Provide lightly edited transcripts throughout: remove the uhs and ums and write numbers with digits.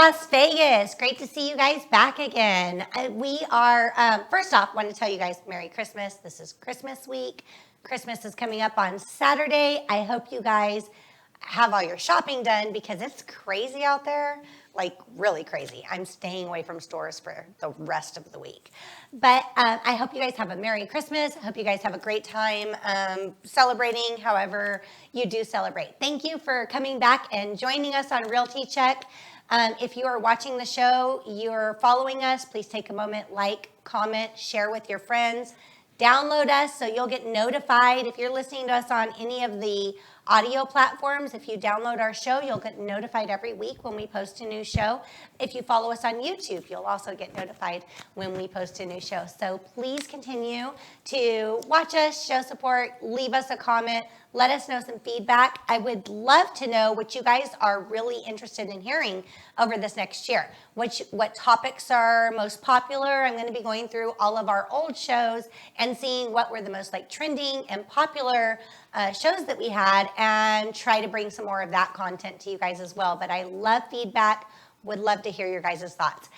Las Vegas. Great to see you guys back again. We are, first off, want to tell you guys Merry Christmas. This is Christmas week. Christmas is coming up on Saturday. I hope you guys have all your shopping done because it's crazy out there, like really crazy. I'm staying away from stores for the rest of the week. But I hope you guys have a Merry Christmas. I hope you guys have a great time celebrating however you do celebrate. Thank you for coming back and joining us on Realty Check. If you are watching the show, you're following us, please take a moment, like, comment, share with your friends. Download us so you'll get notified. If you're listening to us on any of the audio platforms, if you download our show, you'll get notified every week when we post a new show. If you follow us on YouTube, you'll also get notified when we post a new show. So please continue to watch us, show support, leave us a comment, let us know some feedback. I would love to know what you guys are really interested in hearing over this next year. What topics are most popular? I'm going to be going through all of our old shows and seeing what were the most like trending and popular shows that we had and try to bring some more of that content to you guys as well. But I love feedback, would love to hear your guys' thoughts.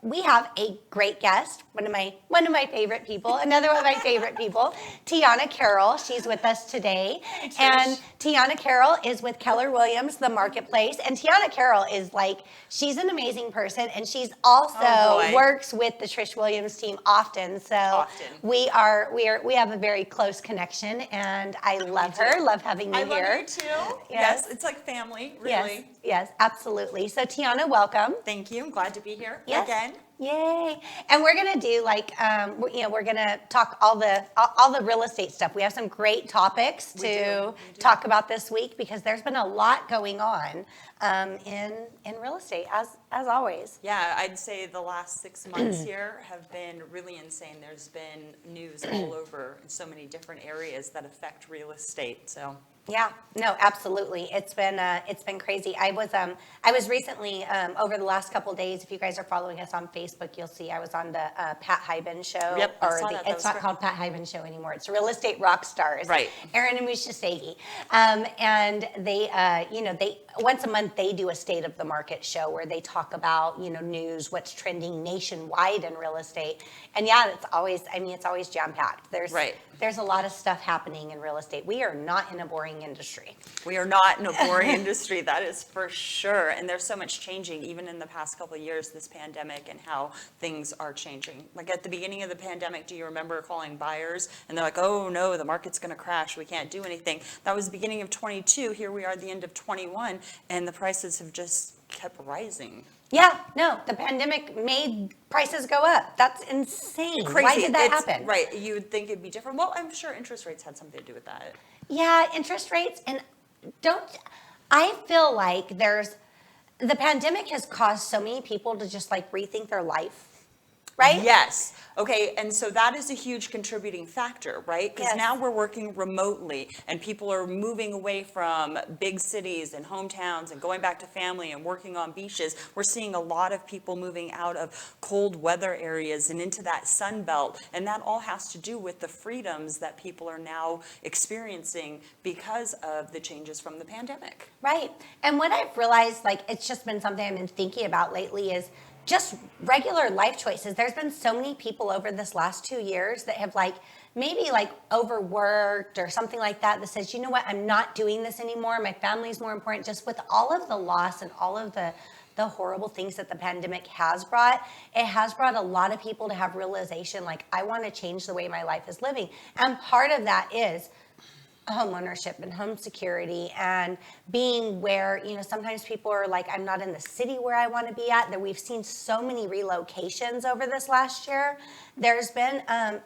We have a great guest, one of my favorite people, another one of my favorite people, Tiana Carroll. She's with us today. And Tiana Carroll is with Keller Williams, the marketplace. And Tiana Carroll is like, she's an amazing person. And she's also works with the Trish Williams team often. So we have a very close connection and I love her, love having you here. I love her too. Yes, it's like family, really. Yes, absolutely. So Tiana, welcome. Thank you. I'm glad to be here again. Yay. And we're going to do like, we're going to talk all the real estate stuff. We have some great topics to talk about this week because there's been a lot going on in real estate as always. Yeah, I'd say the last 6 months here have been really insane. There's been news all over in so many different areas that affect real estate. So. Yeah, no, absolutely. It's been crazy. I was recently over the last couple of days. If you guys are following us on Facebook, you'll see I was on the Pat Hyben show. Yep, It's not called Pat Hyben show anymore. It's Real Estate Rock Stars. Right. Aaron and Musha Sagi, and they once a month they do a state of the market show where they talk about news, what's trending nationwide in real estate, and yeah, it's always jam packed. There's a lot of stuff happening in real estate. We are not in a boring industry. We are not in a boring industry, that is for sure. And there's so much changing, even in the past couple of years, this pandemic and how things are changing. Like at the beginning of the pandemic, do you remember calling buyers? And they're like, oh no, the market's gonna crash, we can't do anything. That was the beginning of 22, here we are at the end of 21, and the prices have just kept rising. Yeah, no, the pandemic made prices go up. That's insane. Crazy. Why did that happen? Right, you would think it'd be different. Well, I'm sure interest rates had something to do with that. Yeah, interest rates, and I feel like the pandemic has caused so many people to just like rethink their life, right? Yes. Okay, and so that is a huge contributing factor, right? Because now we're working remotely and people are moving away from big cities and hometowns and going back to family and working on beaches. We're seeing a lot of people moving out of cold weather areas and into that sun belt, and that all has to do with the freedoms that people are now experiencing because of the changes from the pandemic. Right, and what I've realized, like it's just been something I've been thinking about lately is just regular life choices. There's been so many people over this last 2 years that have maybe overworked or something like that says, you know what, I'm not doing this anymore. My family's more important. Just with all of the loss and all of the horrible things that the pandemic has brought, it has brought a lot of people to have realization, like, I want to change the way my life is living. And part of that is home ownership and home security and being where, sometimes people are like, I'm not in the city where I want to be at. That we've seen so many relocations over this last year. There's been a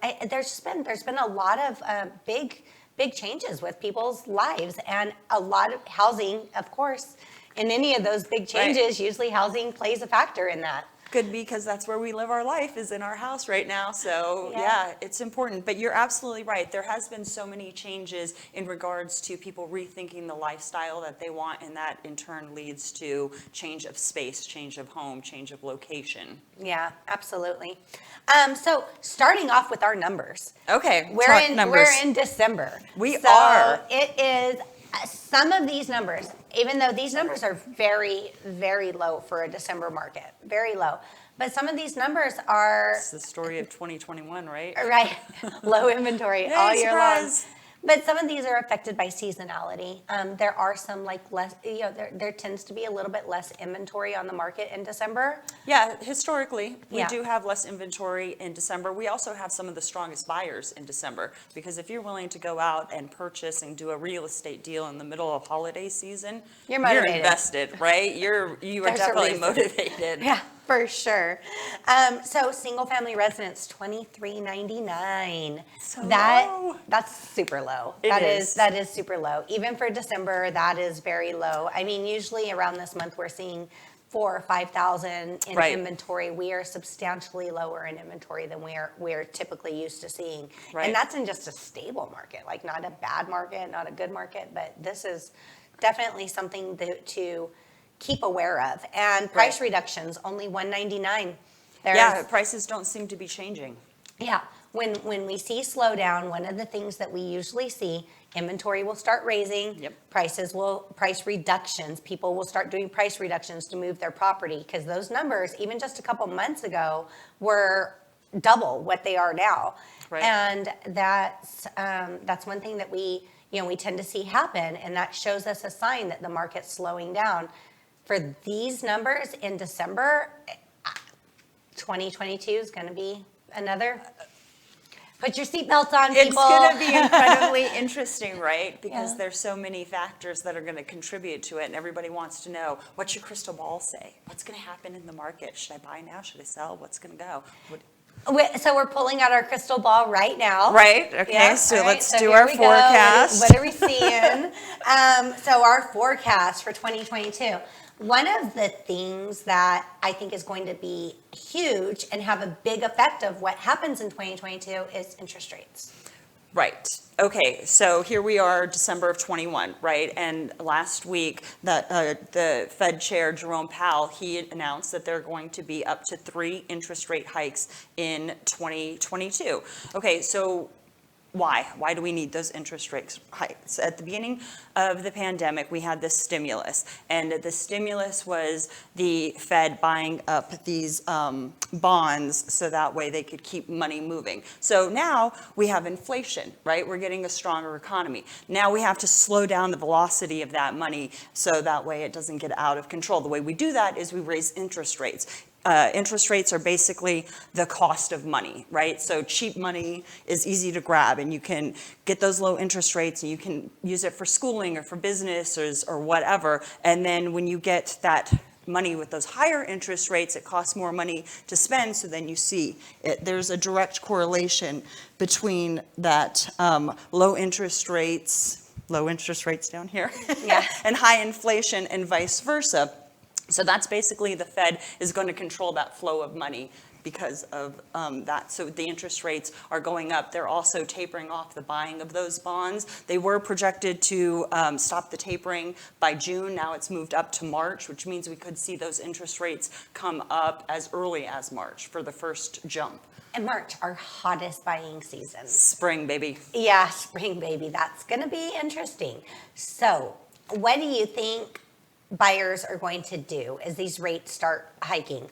lot of big changes with people's lives and a lot of housing, of course. In any of those big changes, usually housing plays a factor in that. Good, because that's where we live our life, is in our house right now. So yeah, it's important. But you're absolutely right. There has been so many changes in regards to people rethinking the lifestyle that they want, and that in turn leads to change of space, change of home, change of location. Yeah, absolutely. So starting off with our numbers. Okay, We're in December. We are. It is Some of these numbers, even though these numbers are very, very low for a December market, very low, but some of these numbers are It's the story of 2021, right? right, low inventory Yay, all year long. surprise. But some of these are affected by seasonality. There are some like less, there tends to be a little bit less inventory on the market in December. Yeah, historically, we Yeah. do have less inventory in December. We also have some of the strongest buyers in December, because if you're willing to go out and purchase and do a real estate deal in the middle of holiday season, You're motivated. invested, right? You are There's a definitely reason. motivated. Yeah, for sure. So single family residence, $23.99. So low. That's super low. It is. That is super low. Even for December, that is very low. I mean, usually around this month, we're seeing 4,000 or 5,000 in Right. inventory. We are substantially lower in inventory than we're typically used to seeing. Right. And that's in just a stable market, like not a bad market, not a good market, but this is definitely something to keep aware of. And price reductions, only $199. Yeah, prices don't seem to be changing. Yeah, when we see slowdown, one of the things that we usually see, inventory will start raising. Yep. Price reductions, people will start doing price reductions to move their property, because those numbers, even just a couple months ago, were double what they are now. Right. And that's one thing that we tend to see happen, and that shows us a sign that the market's slowing down. For these numbers in December, 2022 is going to be another. Put your seatbelts on, people. It's going to be incredibly interesting, right? Because Yeah. there's so many factors that are going to contribute to it, and everybody wants to know, what's your crystal ball say? What's going to happen in the market? Should I buy now? Should I sell? What's going to go? So we're pulling out our crystal ball right now. Right, okay, Yeah, so all right, let's so do here our we go. forecast. What are we seeing? So our forecast for 2022. One of the things that I think is going to be huge and have a big effect of what happens in 2022 is interest rates. Right. Okay, so here we are, December of 21, right? And last week, the Fed Chair, Jerome Powell, he announced that there are going to be up to 3 interest rate hikes in 2022. Okay, so why? Why do we need those interest rate hikes? At the beginning of the pandemic, we had this stimulus, and the stimulus was the Fed buying up these bonds so that way they could keep money moving. So now we have inflation, right? We're getting a stronger economy. Now we have to slow down the velocity of that money so that way it doesn't get out of control. The way we do that is we raise interest rates. Interest rates are basically the cost of money, right? So cheap money is easy to grab, and you can get those low interest rates, and you can use it for schooling or for business or whatever. And then when you get that money with those higher interest rates, it costs more money to spend, so then you see it. There's a direct correlation between that low interest rates down here, Yeah. and high inflation and vice versa. So that's basically the Fed is going to control that flow of money because of that. So the interest rates are going up. They're also tapering off the buying of those bonds. They were projected to stop the tapering by June. Now it's moved up to March, which means we could see those interest rates come up as early as March for the first jump. And March, our hottest buying season. Spring, baby. Yeah, spring, baby. That's going to be interesting. So what do you think buyers are going to do as these rates start hiking?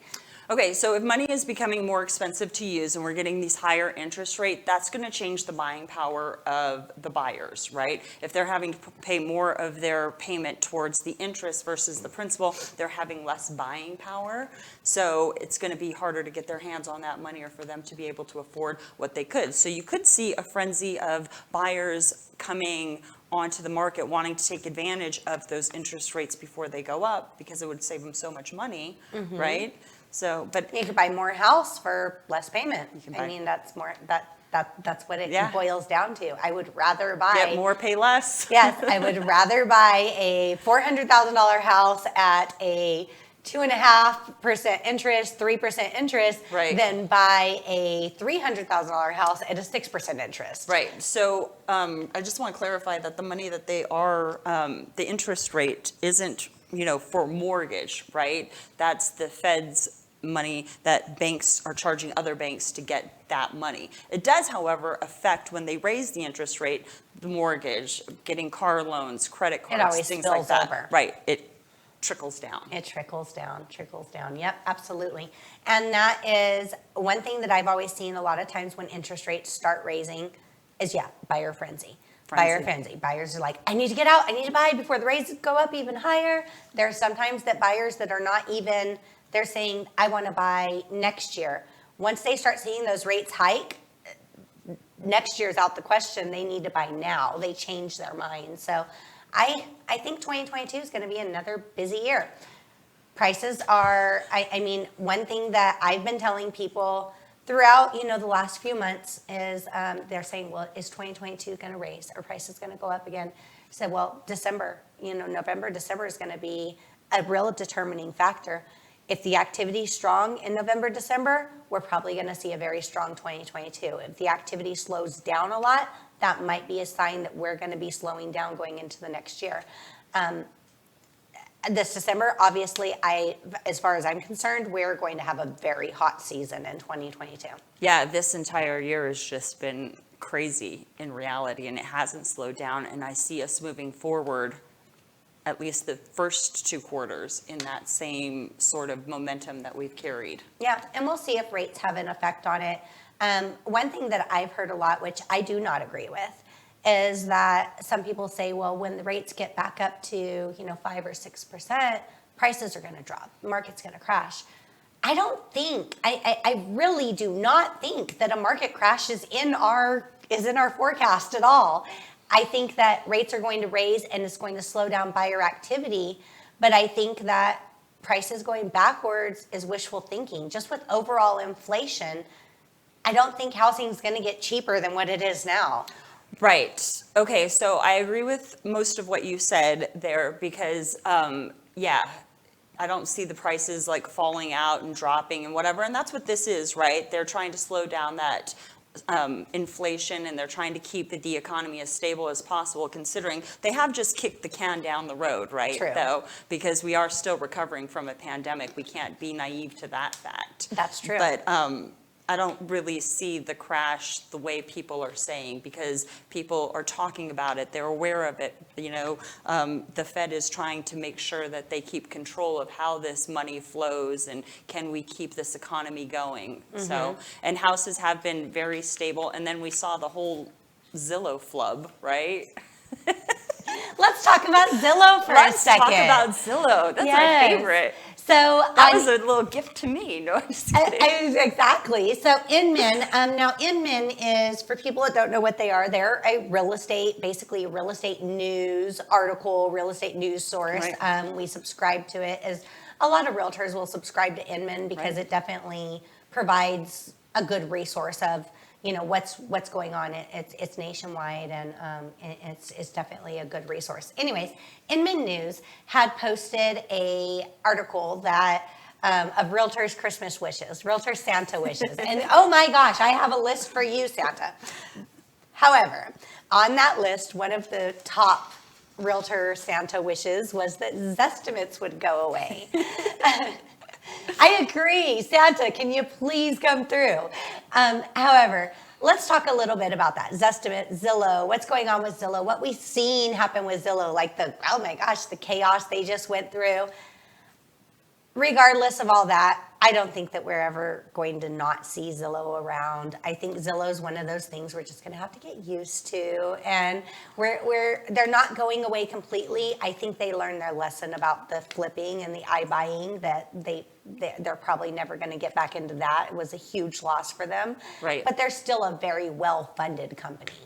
Okay, so if money is becoming more expensive to use and we're getting these higher interest rate, that's going to change the buying power of the buyers, right? If they're having to pay more of their payment towards the interest versus the principal, they're having less buying power. So it's going to be harder to get their hands on that money or for them to be able to afford what they could. So you could see a frenzy of buyers coming onto the market wanting to take advantage of those interest rates before they go up because it would save them so much money, right? So, but You could buy more house for less payment. can I buy- mean, that's what it Yeah. boils down to. I would rather buy get more, pay less. Yes, I would rather buy a $400,000 house at a 2.5% interest, 3% interest, Right. than buy a $300,000 house at a 6% interest. Right. So I just want to clarify that the money that they are, the interest rate isn't, for mortgage, right? That's the Fed's money that banks are charging other banks to get that money. It does, however, affect when they raise the interest rate, the mortgage, getting car loans, credit cards, always things spills like that. over. Right. It trickles down. It trickles down, trickles down. Yep, absolutely. And that is one thing that I've always seen a lot of times when interest rates start raising is, buyer frenzy. Buyer frenzy. Buyers are like, I need to get out. I need to buy before the rates go up even higher. There are sometimes that buyers that are not even, they're saying, I want to buy next year. Once they start seeing those rates hike, next year's out the question. They need to buy now. They change their mind. So I think 2022 is going to be another busy year. Prices are, I mean, one thing that I've been telling people throughout, the last few months is they're saying, well, is 2022 going to raise? Are prices going to go up again? I said, well, December, November, December is going to be a real determining factor. If the activity is strong in November, December, we're probably going to see a very strong 2022. If the activity slows down a lot, that might be a sign that we're going to be slowing down going into the next year. This December, obviously, as far as I'm concerned, we're going to have a very hot season in 2022. Yeah, this entire year has just been crazy in reality, and it hasn't slowed down. And I see us moving forward, at least the first 2 quarters, in that same sort of momentum that we've carried. Yeah, and we'll see if rates have an effect on it. One thing that I've heard a lot, which I do not agree with, is that some people say, well, when the rates get back up to 5 or 6%, prices are going to drop. The market's going to crash. I don't think, I really do not think that a market crash is in our forecast at all. I think that rates are going to raise and it's going to slow down buyer activity, but I think that prices going backwards is wishful thinking. Just with overall inflation, I don't think housing is going to get cheaper than what it is now. Right. Okay, so I agree with most of what you said there because, I don't see the prices like falling out and dropping and whatever, and that's what this is, right? They're trying to slow down that inflation, and they're trying to keep the economy as stable as possible, considering they have just kicked the can down the road, right? True. Though, because we are still recovering from a pandemic. We can't be naive to that fact. That's true. But I don't really see the crash the way people are saying, because people are talking about it. They're aware of it. The Fed is trying to make sure that they keep control of how this money flows and can we keep this economy going. Mm-hmm. So, and houses have been very stable. And then we saw the whole Zillow flub, right? Let's talk about Zillow for a second. Let's talk about Zillow. That's my favorite. So that was a little gift to me. No, I'm just kidding. Exactly. So Inman, now Inman is, for people that don't know what they are, they're a basically a real estate news article, real estate news source. Right. We subscribe to it, as a lot of realtors will subscribe to Inman because it definitely provides a good resource of what's going on. It's nationwide, and it's definitely a good resource. Anyways, Inman News had posted a article that of realtors' Christmas wishes, realtor Santa wishes, and oh my gosh, I have a list for you, Santa. However, on that list, one of the top realtor Santa wishes was that Zestimates would go away. I agree. Santa, can you please come through? However, let's talk a little bit about that. Zestimate, Zillow, what's going on with Zillow, what we've seen happen with Zillow, like oh my gosh, the chaos they just went through. Regardless of all that, I don't think that we're ever going to not see Zillow around. I think Zillow is one of those things we're just going to have to get used to, and they're not going away completely. I think they learned their lesson about the flipping and the iBuying, that they're probably never going to get back into that. It was a huge loss for them. Right. But they're still a very well-funded company.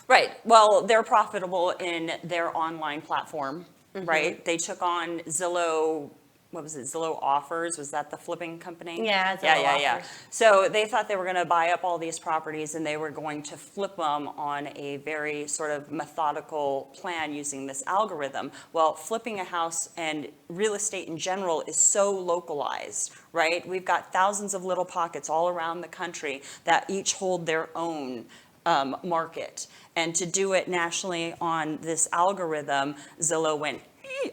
Right. Well, they're profitable in their online platform, right? They took on Zillow. What was it? Zillow Offers? Was that the flipping company? Yeah, Zillow Offers. So they thought they were going to buy up all these properties and they were going to flip them on a very sort of methodical plan using this algorithm. Well, flipping a house and real estate in general is so localized, right? We've got thousands of little pockets all around the country that each hold their own market. And to do it nationally on this algorithm, Zillow went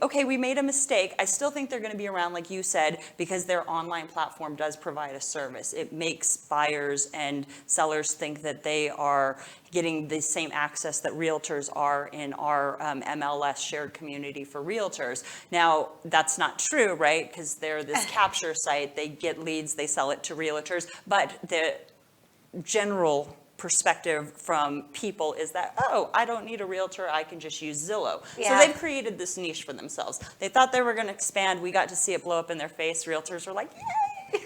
okay, we made a mistake. I still think they're going to be around, like you said, because their online platform does provide a service. It makes buyers and sellers think that they are getting the same access that realtors are in our MLS shared community for realtors. Now, that's not true, right? Because they're this capture site. They get leads, they sell it to realtors. But the general perspective from people is that, oh, I don't need a realtor, I can just use Zillow. Yeah. So they've created this niche for themselves. They thought they were going to expand. We got to see it blow up in their face. Realtors were like, yay!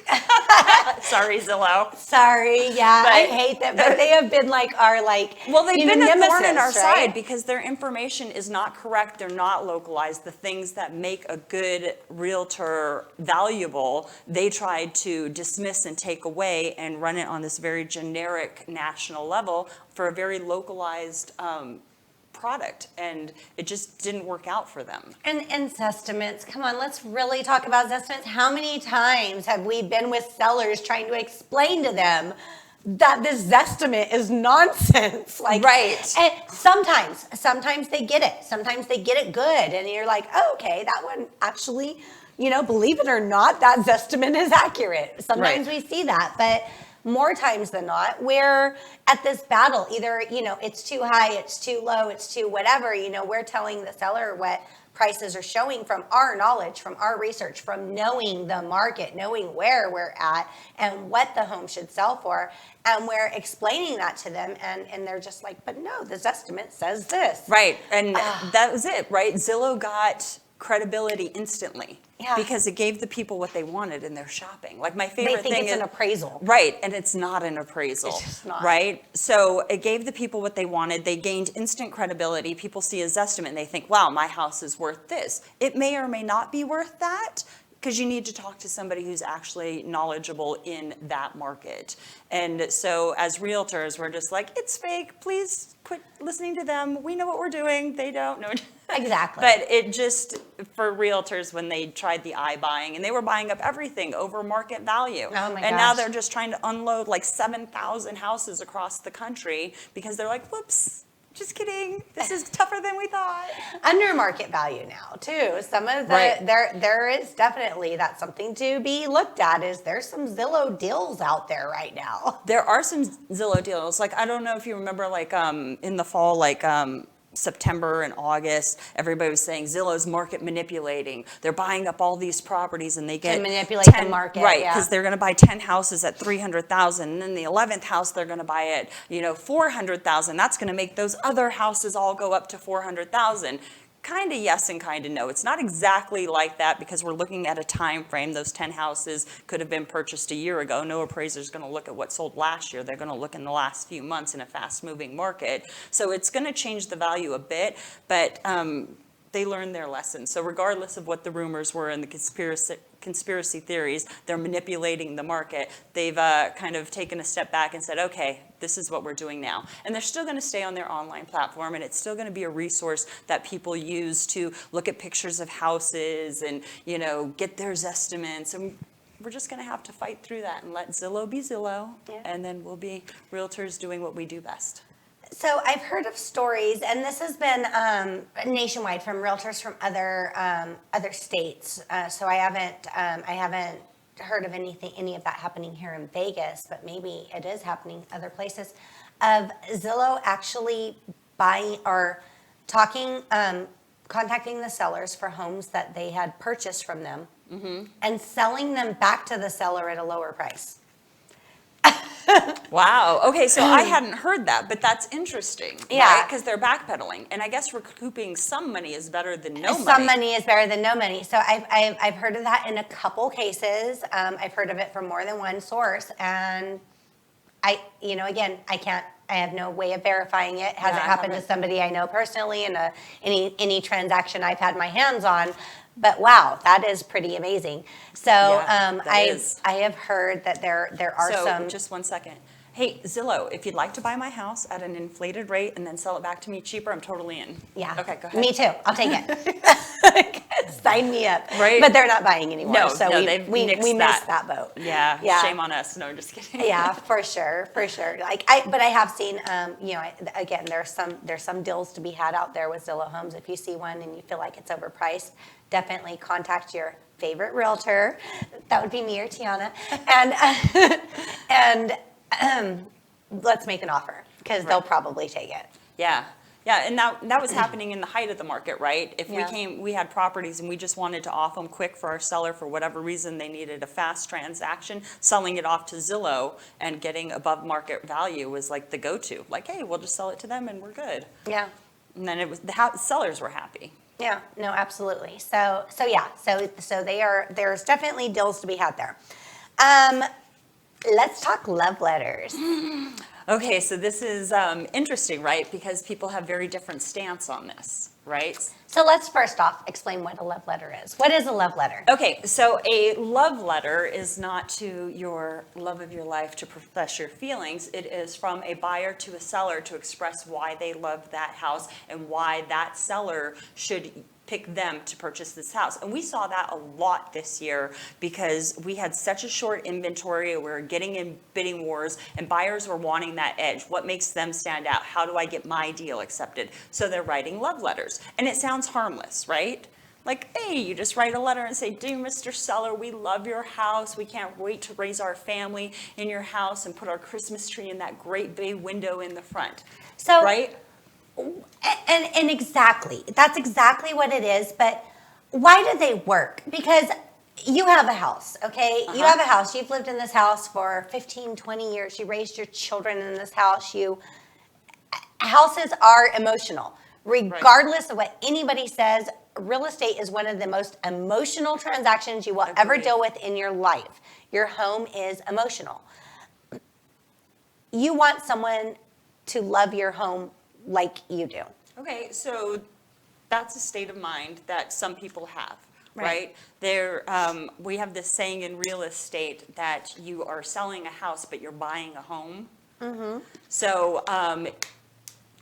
Sorry, Zillow. Sorry, yeah, But- I hate that, but they have been like our Well, they've been a thorn in our right? side because their information is not correct. They're not localized. The things that make a good realtor valuable, they tried to dismiss and take away and run it on this very generic national level for a very localized product, and it just didn't work out for them. And Zestimates, come on, let's really talk about Zestimates. How many times have we been with sellers trying to explain to them that this Zestimate is nonsense? Like, Right. And sometimes they get it. Sometimes they get it good, and you're like, oh, okay, that one actually, believe it or not, that Zestimate is accurate. Sometimes Right. we see that, but more times than not, we're at this battle. Either, it's too high, it's too low, it's too whatever. We're telling the seller what prices are showing from our knowledge, from our research, from knowing the market, knowing where we're at and what the home should sell for. And we're explaining that to them, and they're just like, but no, this estimate says this. Right, and that was it, right? Zillow got credibility instantly. Yeah. Because it gave the people what they wanted in their shopping. Like my favorite They think thing it's is an appraisal. Right, and it's not an appraisal. It's just not. Right? So it gave the people what they wanted. They gained instant credibility. People see a Zestimate and they think, wow, my house is worth this. It may or may not be worth that, because you need to talk to somebody who's actually knowledgeable in that market. And so as realtors, we're just like, it's fake. Please quit listening to them. We know what we're doing. They don't know. Exactly. But it just, for realtors, when they tried the iBuying, and they were buying up everything over market value. Oh my And now gosh. they're just trying to unload like 7,000 houses across the country because they're like, whoops, just kidding. This is tougher than we thought. Under market value now too. Some of the Right. there is definitely, that's something to be looked at. Is there's some Zillow deals out there right now? There are some Zillow deals. Like, I don't know if you remember, like, in the fall, like, September and August, everybody was saying Zillow's market manipulating. They're buying up all these properties and they get manipulate the market, right? yeah. Because they're going to buy 10 houses at 300,000, and then the 11th house they're going to buy at 400,000. That's going to make those other houses all go up to 400,000. Kind of yes and kind of no. It's not exactly like that because we're looking at a time frame. Those 10 houses could have been purchased a year ago. No appraiser is going to look at what sold last year. They're going to look in the last few months in a fast-moving market. So it's going to change the value a bit, but they learned their lesson. So regardless of what the rumors were and the conspiracy theories, they're manipulating the market. They've kind of taken a step back and said, okay, this is what we're doing now. And they're still going to stay on their online platform, and it's still going to be a resource that people use to look at pictures of houses and, get their estimates. And we're just going to have to fight through that and let Zillow be Zillow, and then we'll be realtors doing what we do best. So I've heard of stories, and this has been nationwide from realtors from other states. So I haven't heard of any of that happening here in Vegas, but maybe it is happening other places. Of Zillow actually buying or talking, contacting the sellers for homes that they had purchased from them, and selling them back to the seller at a lower price. Wow. Okay, so I hadn't heard that, but that's interesting. Yeah. Because they're backpedaling, and I guess recouping some money is better than no money. Some money is better than no money. So I've heard of that in a couple cases. I've heard of it from more than one source, and again, I have no way of verifying it. Hasn't happened to somebody I know personally in any transaction I've had my hands on. But wow, that is pretty amazing. So Yeah, that is. I have heard that there are some. Just 1 second. Hey, Zillow, if you'd like to buy my house at an inflated rate and then sell it back to me cheaper, I'm totally in. Yeah. Okay, go ahead. Me too. I'll take it. Sign me up. Right. But they're not buying anymore. No, so no, we they've we nixed missed that. that boat. Yeah, shame on us. No, I'm just kidding. Yeah, for sure, for sure. But I have seen, again, there's some deals to be had out there with Zillow Homes. If you see one and you feel like it's overpriced, definitely contact your favorite realtor. That would be me or Tiana, and let's make an offer because they'll probably take it. Yeah. Yeah, and that was happening in the height of the market, right? If Yeah. we had properties and we just wanted to off them quick for our seller for whatever reason, they needed a fast transaction, selling it off to Zillow and getting above market value was like the go-to. Like, hey, we'll just sell it to them and we're good. Yeah. And then sellers were happy. Yeah, no, absolutely. So there's definitely deals to be had there. Let's talk love letters. Okay, so this is interesting, right? Because people have very different stance on this, right? So let's first off explain what a love letter is. What is a love letter? Okay, so a love letter is not to your love of your life to profess your feelings. It is from a buyer to a seller to express why they love that house and why that seller should pick them to purchase this house. And we saw that a lot this year because we had such a short inventory. We were getting in bidding wars and buyers were wanting that edge. What makes them stand out? How do I get my deal accepted? So they're writing love letters. And it sounds harmless, right? Like, hey, you just write a letter and say, dear Mr. Seller, we love your house. We can't wait to raise our family in your house and put our Christmas tree in that great bay window in the front. So, right? And exactly, that's exactly what it is. But why do they work? Because you have a house, okay? You have a house. You've lived in this house for 15, 20 years. You raised your children in this house. Houses are emotional. Regardless of what anybody says, real estate is one of the most emotional transactions you will ever deal with in your life. Your home is emotional. You want someone to love your home like you do. Okay, so that's a state of mind that some people have, Right. right? We have this saying in real estate that you are selling a house, but you're buying a home. Mm-hmm. So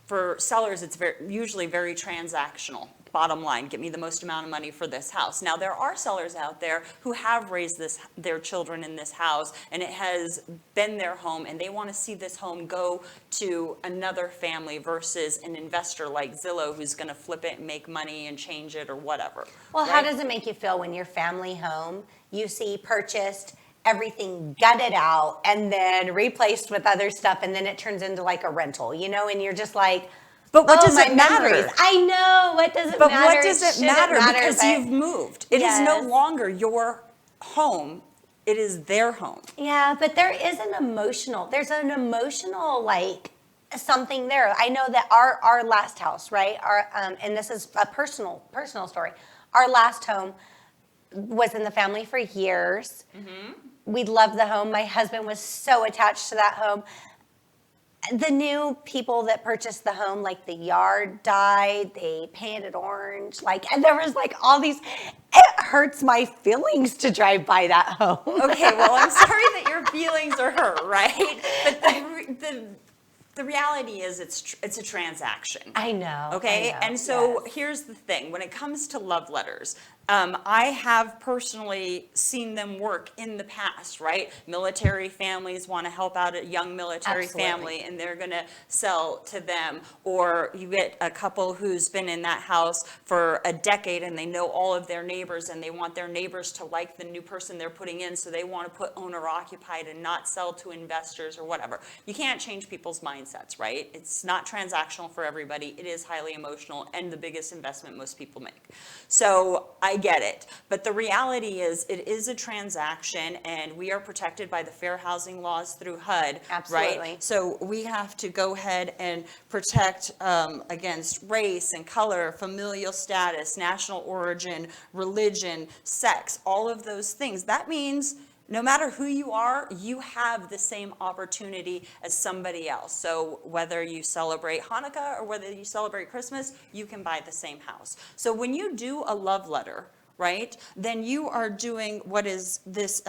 for sellers, it's usually very transactional. Bottom line, get me the most amount of money for this house. Now, there are sellers out there who have raised their children in this house, and it has been their home, and they want to see this home go to another family versus an investor like Zillow who's going to flip it and make money and change it or whatever. Well, right? How does it make you feel when your family home, you see purchased, everything gutted out, and then replaced with other stuff, and then it turns into like a rental, and you're just like, but what does my it matter? memories. I know. What does it But matter? what does it matter? Because but- you've moved. It is no Yes. longer your home. It is their home. Yeah, but there's an emotional like something there. I know that our last house, right? And this is a personal story. Our last home was in the family for years. Mm-hmm. We loved the home. My husband was so attached to that home. The new people that purchased the home, like the yard died, they painted orange, and there was all these, it hurts my feelings to drive by that home. Okay, well, I'm sorry that your feelings are hurt, right? But the reality is it's a transaction. I know. Okay, I know, and so yes. here's the thing. When it comes to love letters, I have personally seen them work in the past, right? Military families want to help out a young military Absolutely. family and they're going to sell to them. Or you get a couple who's been in that house for a decade and they know all of their neighbors and they want their neighbors to like the new person they're putting in, so they want to put owner occupied and not sell to investors or whatever. You can't change people's mindsets, right? It's not transactional for everybody. It is highly emotional and the biggest investment most people make. So I get it. But the reality is it is a transaction and we are protected by the fair housing laws through HUD, Absolutely. right? So we have to go ahead and protect against race and color, familial status, national origin, religion, sex, all of those things. That means no matter who you are, you have the same opportunity as somebody else. So whether you celebrate Hanukkah or whether you celebrate Christmas, you can buy the same house. So when you do a love letter, right, then you are doing what is this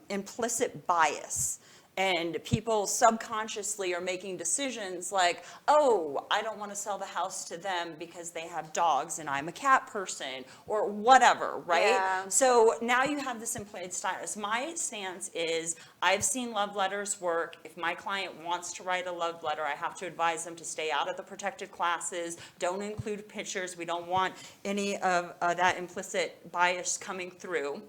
implicit bias. and people subconsciously are making decisions like, oh, I don't want to sell the house to them because they have dogs and I'm a cat person, or whatever, right? Yeah. So now you have this implied status. My stance is, I've seen love letters work. If my client wants to write a love letter, I have to advise them to stay out of the protected classes, don't include pictures. We don't want any of that implicit bias coming through.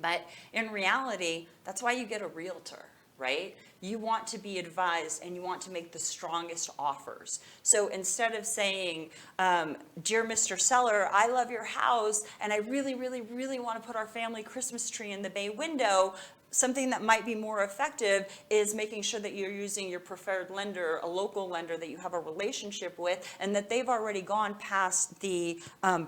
But in reality, that's why you get a realtor, right? You want to be advised and you want to make the strongest offers. So instead of saying, dear Mr. Seller, I love your house and I really, really, really want to put our family Christmas tree in the bay window, something that might be more effective is making sure that you're using your preferred lender, a local lender that you have a relationship with, and that they've already gone past the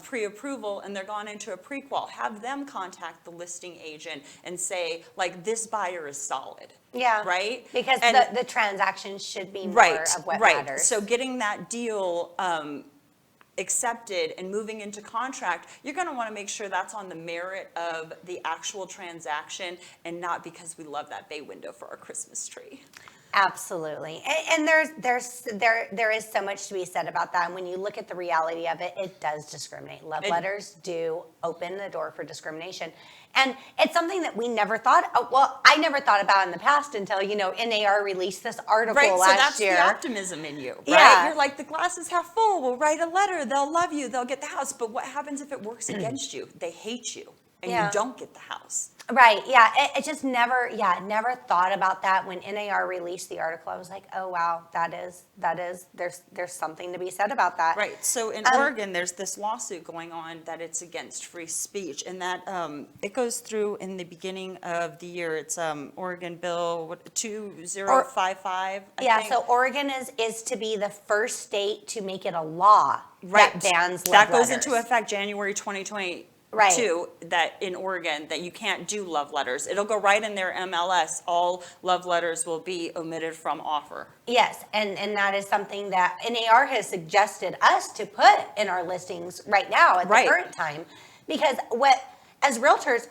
pre-approval and they're gone into a pre-qual. Have them contact the listing agent and say, like, this buyer is solid. Yeah. Right? Because and, the transaction should be more right, of what right. matters. So getting that deal accepted and moving into contract, you're going to want to make sure that's on the merit of the actual transaction and not because we love that bay window for our Christmas tree. Absolutely. And there is so much to be said about that. And when you look at the reality of it, it does discriminate. Love letters do open the door for discrimination. And it's something that we never thought, well, I never thought about in the past until, NAR released this article last year. Right, so that's the optimism in you, right? Yeah. You're like, the glass is half full. We'll write a letter. They'll love you. They'll get the house. But what happens if it works against you? They hate you and you don't get the house. Right. Yeah. It just never thought about that. When NAR released the article, I was like, oh, wow, there's something to be said about that. Right. So in Oregon, there's this lawsuit going on that it's against free speech, and that it goes through in the beginning of the year. It's Oregon Bill 2055. I think. So Oregon is to be the first state to make it a law that bans love That goes letters. into effect January 2020. Right. That in Oregon, that you can't do love letters. It'll go right in their MLS. All love letters will be omitted from offer. Yes, and that is something that NAR has suggested us to put in our listings right now at the current time, because as realtors,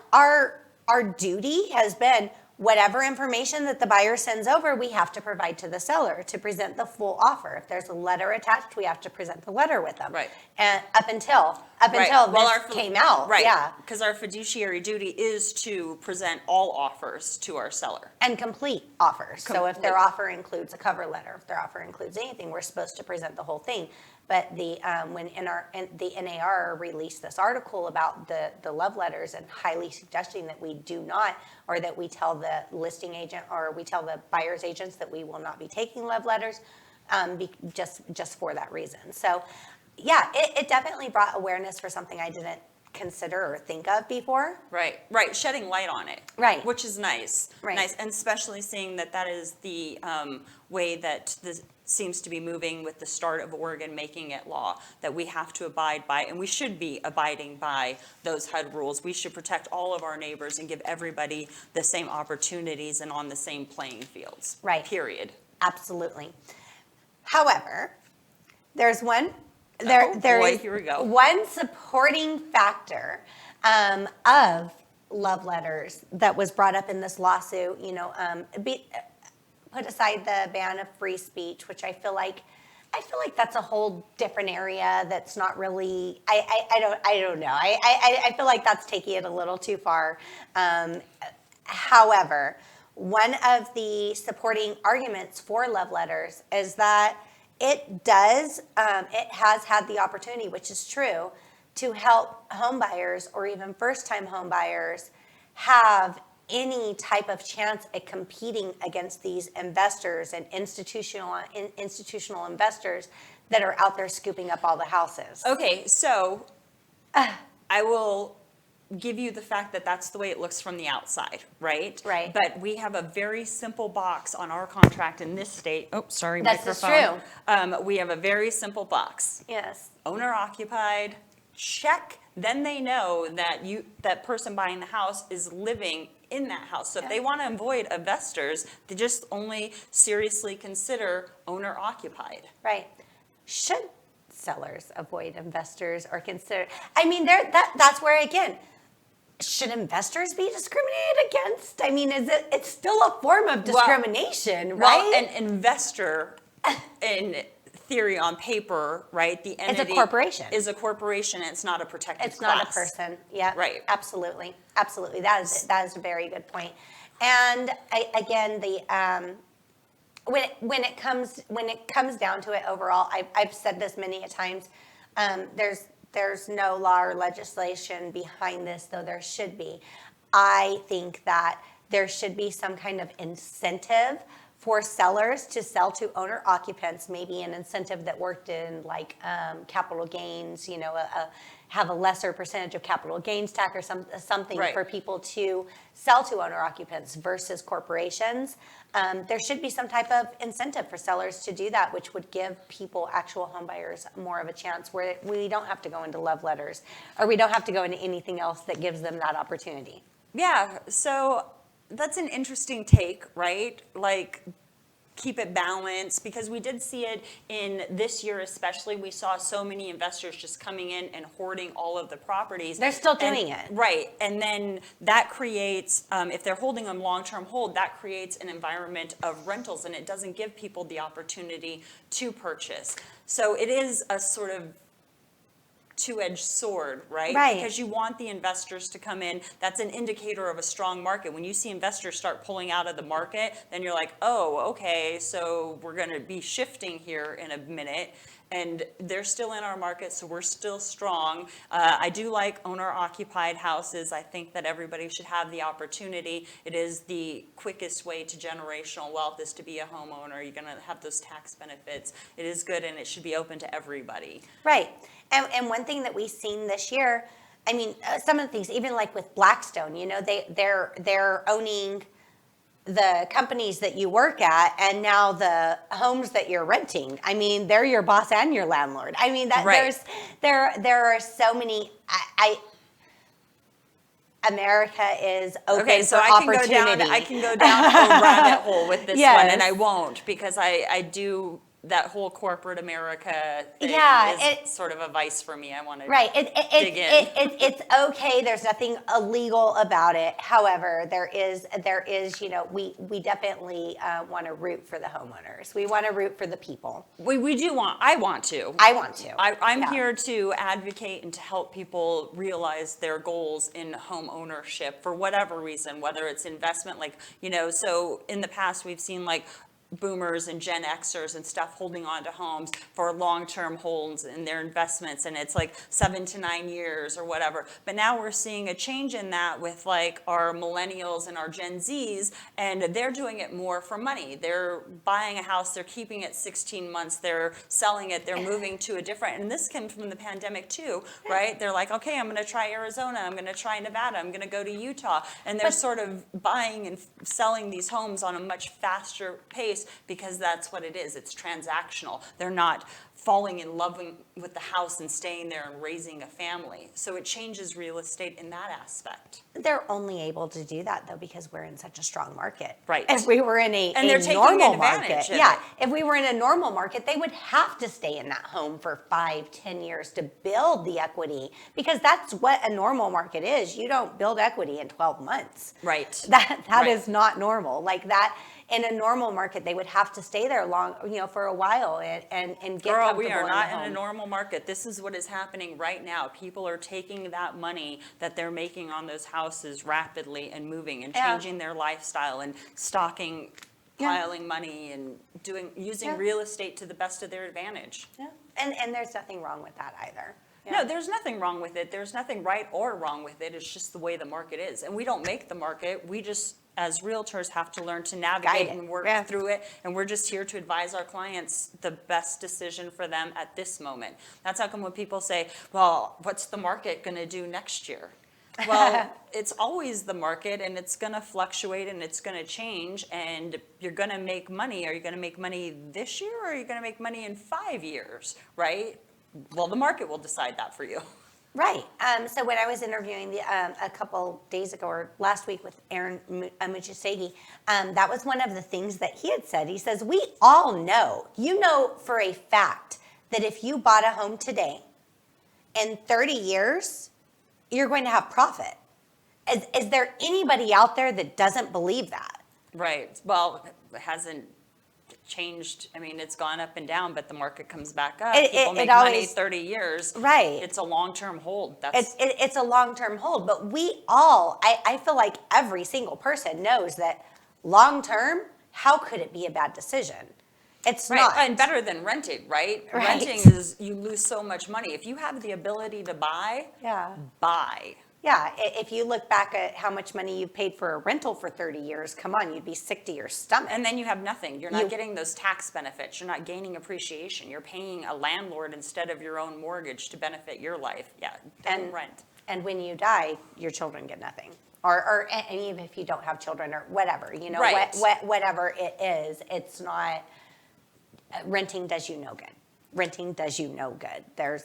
our duty has been, whatever information that the buyer sends over, we have to provide to the seller to present the full offer. If there's a letter attached, we have to present the letter with them. Right. And up until this came out. Right. Yeah. Because our fiduciary duty is to present all offers to our seller. And complete offers. So if their offer includes a cover letter, if their offer includes anything, we're supposed to present the whole thing. But when the NAR released this article about the love letters and highly suggesting that we do not, or that we tell the listing agent or we tell the buyer's agents that we will not be taking love letters, just for that reason. So, yeah, it definitely brought awareness for something I didn't consider or think of before. Right. Shedding light on it. Right. Which is nice. Right. Nice, and especially seeing that is the way that this seems to be moving with the start of Oregon making it law, that we have to abide by, and we should be abiding by those HUD rules. We should protect all of our neighbors and give everybody the same opportunities and on the same playing fields. Right. Period. Absolutely. However, there's one. Here we go. One supporting factor of love letters that was brought up in this lawsuit. Put aside the ban of free speech, which I feel like that's a whole different area. That's not really. I don't know. I feel like that's taking it a little too far. However, one of the supporting arguments for love letters is that it has had the opportunity, which is true, to help home buyers or even first-time home buyers have any type of chance at competing against these investors and institutional investors that are out there scooping up all the houses. Okay, so I will give you the fact that that's the way it looks from the outside, right? Right. But we have a very simple box on our contract in this state. Oh, sorry, This is microphone. We have a very simple box. Yes. Owner occupied, check. Then they know that that person buying the house is living in that house. So if they want to avoid investors, they just only seriously consider owner occupied. Right. Should sellers avoid investors or consider? I mean, that's where, again, should investors be discriminated against? I mean, it's still a form of discrimination, right? Well, an investor in theory on paper, right? The entity it's a corporation. Is a corporation. It's not a protected It's class. not a person. Yeah. Right. Absolutely. Absolutely. That is a very good point. And again, when it comes down to it overall, I've said this many a times. There's no law or legislation behind this, though there should be. I think that there should be some kind of incentive for sellers to sell to owner occupants, maybe an incentive that worked in like capital gains, have a lesser percentage of capital gains tax or something right. for people to sell to owner occupants versus corporations. There should be some type of incentive for sellers to do that, which would give people, actual home buyers, more of a chance where we don't have to go into love letters or we don't have to go into anything else that gives them that opportunity. Yeah, so that's an interesting take, right? Like, keep it balanced, because we did see it in this year especially. We saw so many investors just coming in and hoarding all of the properties. They're still doing it. Right, and then that creates, if they're holding them long-term hold, that creates an environment of rentals, and it doesn't give people the opportunity to purchase. So it is a sort of two-edged sword, right? Right. Because you want the investors to come in. That's an indicator of a strong market. When you see investors start pulling out of the market, then you're like, oh, okay, so we're going to be shifting here in a minute. And they're still in our market, so we're still strong. I do like owner-occupied houses. I think that everybody should have the opportunity. It is the quickest way to generational wealth, is to be a homeowner. You're going to have those tax benefits. It is good, and it should be open to everybody. Right. And one thing that we've seen this year, I mean, some of the things, even like with Blackstone, they're owning the companies that you work at, and now the homes that you're renting. I mean, they're your boss and your landlord. I mean, that right. there are so many. America is open for opportunity. I can go down a rabbit hole with this yes. one, and I won't, because I do. That whole corporate America thing is sort of a vice for me. I want to dig in. It's okay. There's nothing illegal about it. However, there is we definitely want to root for the homeowners. We want to root for the people. We do want. I want to. I'm here to advocate and to help people realize their goals in home ownership for whatever reason, whether it's investment, so in the past we've seen boomers and Gen Xers and stuff holding on to homes for long-term holds in their investments, and it's 7 to 9 years or whatever. But now we're seeing a change in that with our millennials and our Gen Zs, and they're doing it more for money. They're buying a house, they're keeping it 16 months, they're selling it, they're moving to a different, and this came from the pandemic too, right? They're like, okay, I'm going to try Arizona, I'm going to try Nevada, I'm going to go to Utah, and they're sort of buying and selling these homes on a much faster pace, because that's what it is. It's transactional. They're not falling in love with the house and staying there and raising a family. So it changes real estate in that aspect. They're only able to do that, though, because we're in such a strong market. Right. If we were in a normal market, if we were in a normal market, they would have to stay in that home for 5-10 years to build the equity, because that's what a normal market is. You don't build equity in 12 months. Right. That is not normal. That. In a normal market, they would have to stay there for a while and get Girl, comfortable. we are not in a normal market. This is what is happening right now. People are taking that money that they're making on those houses rapidly and moving and changing their lifestyle and stocking, piling money and using real estate to the best of their advantage. Yeah, and there's nothing wrong with that either. Yeah. No, there's nothing wrong with it. There's nothing right or wrong with it. It's just the way the market is. And we don't make the market. We just, as realtors, have to learn to navigate and work through it. And we're just here to advise our clients the best decision for them at this moment. That's how come when people say, well, what's the market going to do next year? Well, it's always the market, and it's going to fluctuate, and it's going to change, and you're going to make money. Are you going to make money this year, or are you going to make money in 5 years, right? Well, the market will decide that for you. Right. So when I was interviewing a couple days ago or last week with Aaron Mujasegi, that was one of the things that he had said. He says, we all know, for a fact that if you bought a home today, in 30 years, you're going to have profit. Is there anybody out there that doesn't believe that? Right. Well, it hasn't changed. I mean, it's gone up and down, but the market comes back up. People make money 30 years. Right. It's a long-term hold. It's a long-term hold, but we all, I feel like every single person knows that long-term, how could it be a bad decision? It's right. not. And better than renting, right? Right. Renting is, you lose so much money. If you have the ability to buy, buy. Yeah, if you look back at how much money you paid for a rental for 30 years, come on, you'd be sick to your stomach. And then you have nothing. You're not getting those tax benefits. You're not gaining appreciation. You're paying a landlord instead of your own mortgage to benefit your life. Yeah, don't rent. And when you die, your children get nothing. Or and even if you don't have children or whatever, you know, right. Whatever it is, it's not, renting does you no good. Renting does you no good. There's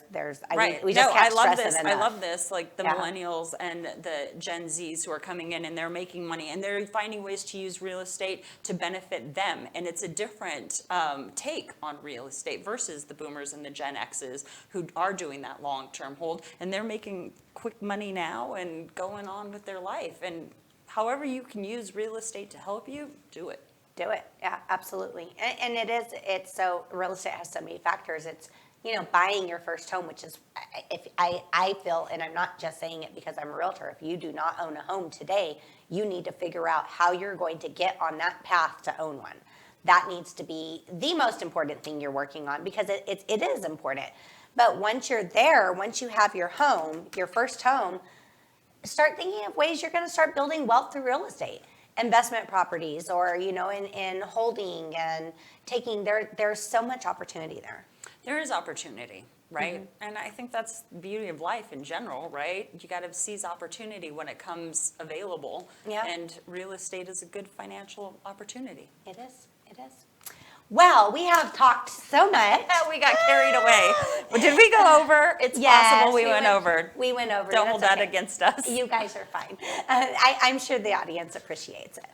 right. we just can't stress it enough. I love this, like the millennials and the Gen Zs who are coming in and they're making money and they're finding ways to use real estate to benefit them. And it's a different take on real estate versus the boomers and the Gen Xs who are doing that long-term hold, and they're making quick money now and going on with their life. And however you can use real estate to help you, do it. Do it. Yeah, absolutely. And it's so, real estate has so many factors. It's, you know, buying your first home, which is, if I feel, and I'm not just saying it because I'm a realtor, if you do not own a home today, you need to figure out how you're going to get on that path to own one. That needs to be the most important thing you're working on, because it is important. But once you're there, once you have your home, your first home, start thinking of ways you're going to start building wealth through real estate. Investment properties, or, you know, in holding and taking, there's so much opportunity there. There is opportunity, right? Mm-hmm. And I think that's the beauty of life in general, right? You got to seize opportunity when it comes available. Yeah. And real estate is a good financial opportunity. It is. It is. Well, we have talked so much. We got carried away. But did we go over? It's possible we went over. We went over. Don't hold that against us. You guys are fine. I'm sure the audience appreciates it.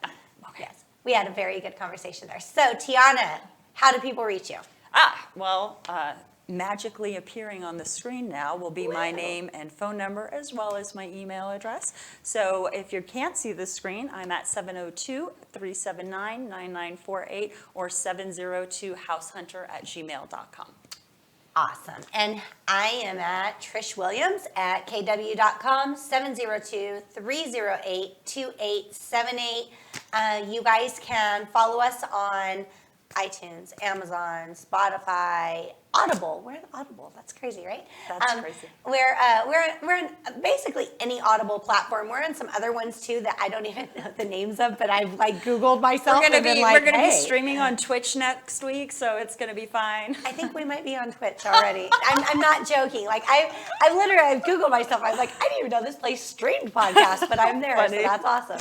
Okay. Yes. We had a very good conversation there. So, Tiana, how do people reach you? Magically appearing on the screen now will be my name and phone number, as well as my email address. So if you can't see the screen, I'm at 702-379-9948 or 702househunter@gmail.com. Awesome. And I am at Trish Williams at kw.com, 702-308-2878. You guys can follow us on iTunes, Amazon, Spotify, Audible. We're in Audible. That's crazy, right? That's crazy. We're in basically any Audible platform. We're in some other ones too that I don't even know the names of, but I've like Googled myself. We're gonna be streaming on Twitch next week, so it's gonna be fine. I think we might be on Twitch already. I'm not joking. Like I've Googled myself. I'm like, I didn't even know this place streamed podcasts, but I'm there. So that's awesome.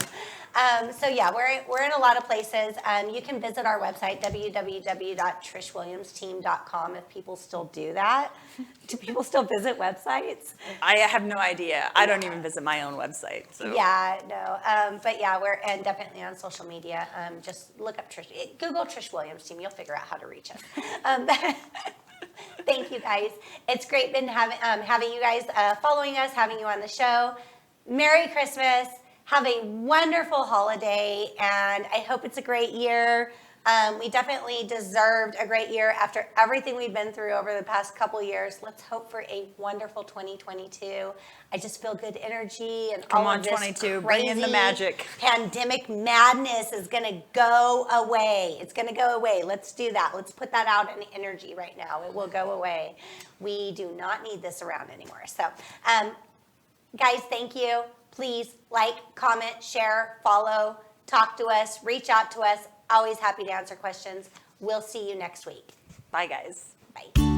So yeah, we're in a lot of places. You can visit our website, www.trishwilliamsteam.com, if people still do that. Do people still visit websites? I have no idea. I don't even visit my own website. So. Yeah, no. But yeah, we're definitely on social media. Just look up Trish. Google Trish Williams Team. You'll figure out how to reach us. Thank you, guys. It's great been having you guys following us, having you on the show. Merry Christmas. Have a wonderful holiday, and I hope it's a great year. We definitely deserved a great year after everything we've been through over the past couple years. Let's hope for a wonderful 2022. I just feel good energy, and Come all on, of this 22, bring in the magic. Pandemic madness is going to go away. It's going to go away. Let's do that. Let's put that out in energy right now. It will go away. We do not need this around anymore. So, guys, thank you. Please like, comment, share, follow, talk to us, reach out to us. Always happy to answer questions. We'll see you next week. Bye, guys. Bye.